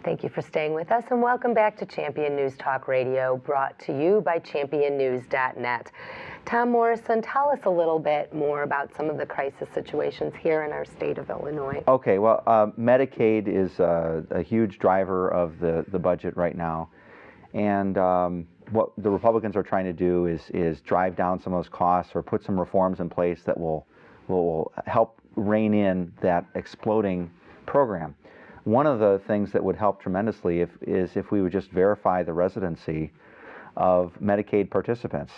Thank you for staying with us, and welcome back to Champion News Talk Radio, brought to you by championnews.net. Tom Morrison, tell us a little bit more about some of the crisis situations here in our state of Illinois. Okay, well, Medicaid is a huge driver of the budget right now, and what the Republicans are trying to do is drive down some of those costs or put some reforms in place that will help rein in that exploding program. One of the things that would help tremendously is if we would just verify the residency of Medicaid participants,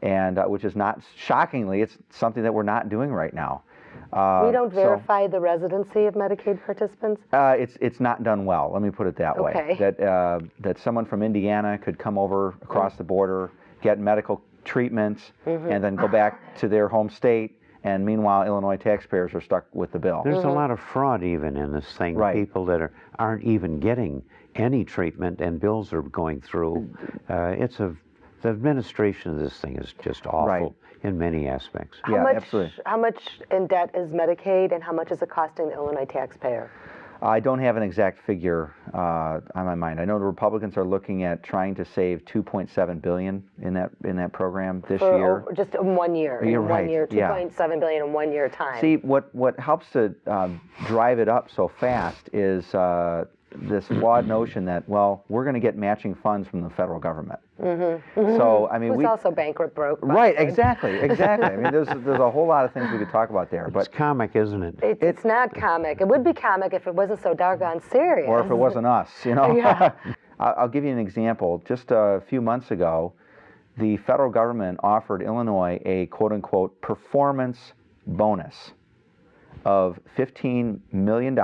and which is not, shockingly, it's something that we're not doing right now. We don't verify the residency of Medicaid participants? It's not done well, let me put it that way. Okay. That someone from Indiana could come over across the border, get medical treatments, and then go back to their home state, and meanwhile Illinois taxpayers are stuck with the bill. There's a lot of fraud even in this thing. Right. People that aren't even getting any treatment and bills are going through. The administration of this thing is just awful in many aspects. Absolutely. How much in debt is Medicaid, and how much is it costing the Illinois taxpayer? I don't have an exact figure on my mind. I know the Republicans are looking at trying to save $2.7 billion in that program this year. Just in 1 year. You're right. 1 year, $2.7 billion in 1 year time. See, what helps to drive it up so fast is this flawed notion that, well, we're going to get matching funds from the federal government. So, I mean, Who's also bankrupt, broke. Right, exactly. I mean, there's a whole lot of things we could talk about there. But it's comic, isn't it? It's not comic. It would be comic if it wasn't so doggone serious. Or if it wasn't us, you know. Yeah. I'll give you an example. Just a few months ago, the federal government offered Illinois a quote-unquote performance bonus of $15 million,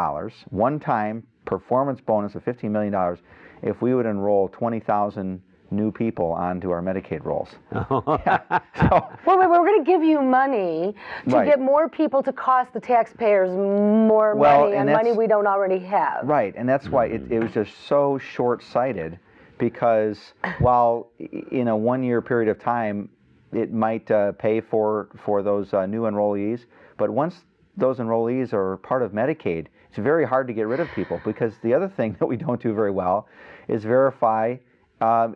one-time performance bonus of $15 million if we would enroll 20,000 new people onto our Medicaid rolls. We're going to give you money to get more people to cost the taxpayers more money, and money we don't already have. Right, and that's why it was just so short-sighted, because while in a 1 year period of time it might pay for those new enrollees, but once those enrollees are part of Medicaid, it's very hard to get rid of people, because the other thing that we don't do very well is verify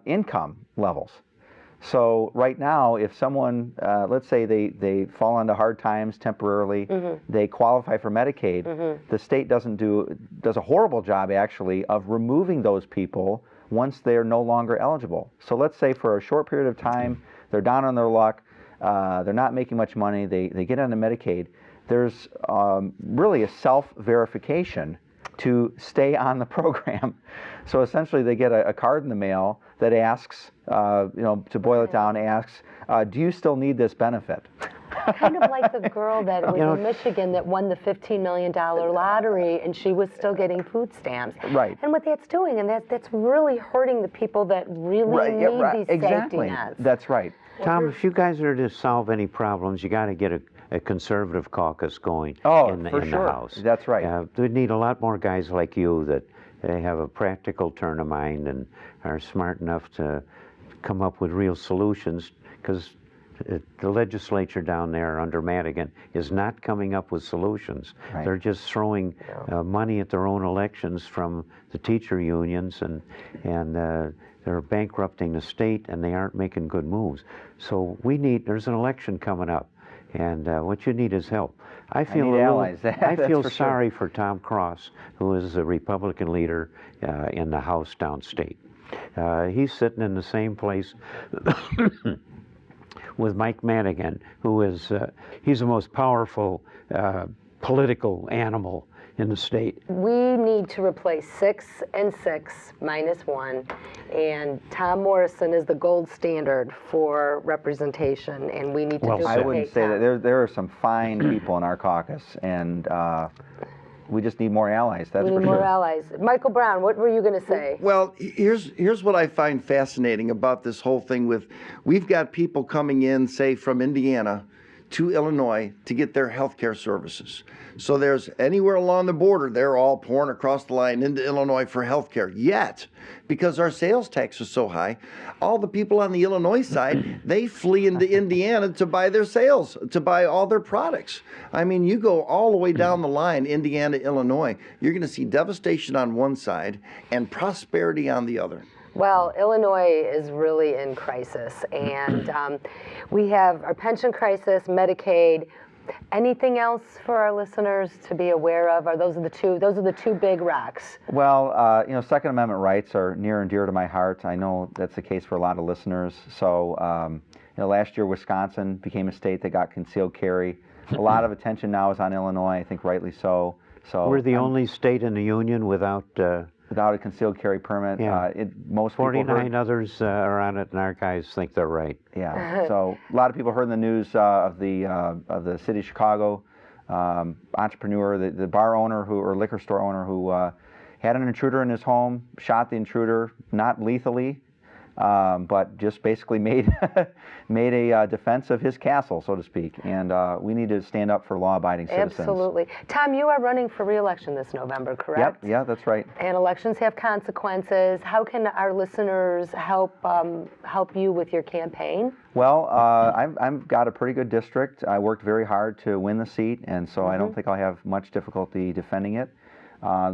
income levels. So right now, if someone, let's say they fall into hard times temporarily, they qualify for Medicaid, the state does a horrible job actually of removing those people once they're no longer eligible. So let's say for a short period of time, they're down on their luck, they're not making much money, they get onto Medicaid. There's really a self-verification to stay on the program. So essentially they get a card in the mail that asks, to boil it down, asks, do you still need this benefit? Kind of like the girl that was in Michigan that won the $15 million lottery, and she was still getting food stamps. Right. And what that's doing, and that's really hurting the people that really need these safety nets. That's right. Tom, if you guys are to solve any problems, you got to get a conservative caucus going in the House. That's right. We need a lot more guys like you that have a practical turn of mind and are smart enough to come up with real solutions, because the legislature down there under Madigan is not coming up with solutions. Right. They're just throwing money at their own elections from the teacher unions, and they're bankrupting the state, and they aren't making good moves. So there's an election coming up, and what you need is help. I feel sorry for Tom Cross, who is the Republican leader in the House downstate. He's sitting in the same place with Mike Madigan, who is he's the most powerful political animal in the state. We need to replace 6 and 6 minus 1, and Tom Morrison is the gold standard for representation, and we need to do I wouldn't say that. There are some fine people in our caucus, and we just need more allies, that's for sure. We need more allies. Michael Brown, what were you going to say? Well, here's what I find fascinating about this whole thing we've got people coming in, say, from Indiana, to Illinois to get their health care services. So there's anywhere along the border, they're all pouring across the line into Illinois for health care. Yet, because our sales tax is so high, all the people on the Illinois side, they flee into Indiana to buy their sales, to buy all their products. I mean, you go all the way down the line, Indiana, Illinois, you're going to see devastation on one side and prosperity on the other. Well, Illinois is really in crisis, and we have our pension crisis, Medicaid. Anything else for our listeners to be aware of? Or those are the two big rocks? Well, Second Amendment rights are near and dear to my heart. I know that's the case for a lot of listeners. So, last year Wisconsin became a state that got concealed carry. A lot of attention now is on Illinois. I think rightly so. So we're the only state in the union without a concealed carry permit. Yeah. Most people 49 others are on it, and our guys think they're right. Yeah. So a lot of people heard in the news of the city of Chicago entrepreneur, the bar owner or liquor store owner who had an intruder in his home, shot the intruder, not lethally, but just basically made a defense of his castle, so to speak. And we need to stand up for law-abiding citizens. Absolutely. Tom, you are running for re-election this November, correct? Yep. Yeah, that's right. And elections have consequences. How can our listeners help you with your campaign? Well, I've got a pretty good district. I worked very hard to win the seat, and so I don't think I'll have much difficulty defending it.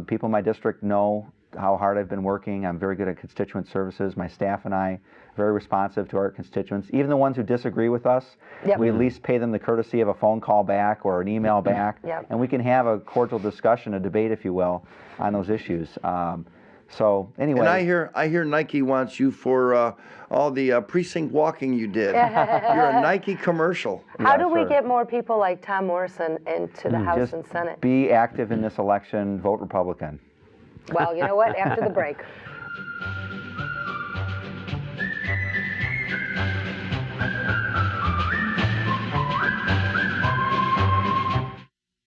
People in my district know how hard I've been working. I'm very good at constituent services. My staff and I are very responsive to our constituents. Even the ones who disagree with us, we at least pay them the courtesy of a phone call back or an email back, and we can have a cordial discussion, a debate, if you will, on those issues. So anyway, and I hear Nike wants you for all the precinct walking you did. You're a Nike commercial. How do we get more people like Tom Morrison into the House and Senate? Be active in this election. Vote Republican. Well, you know what? After the break.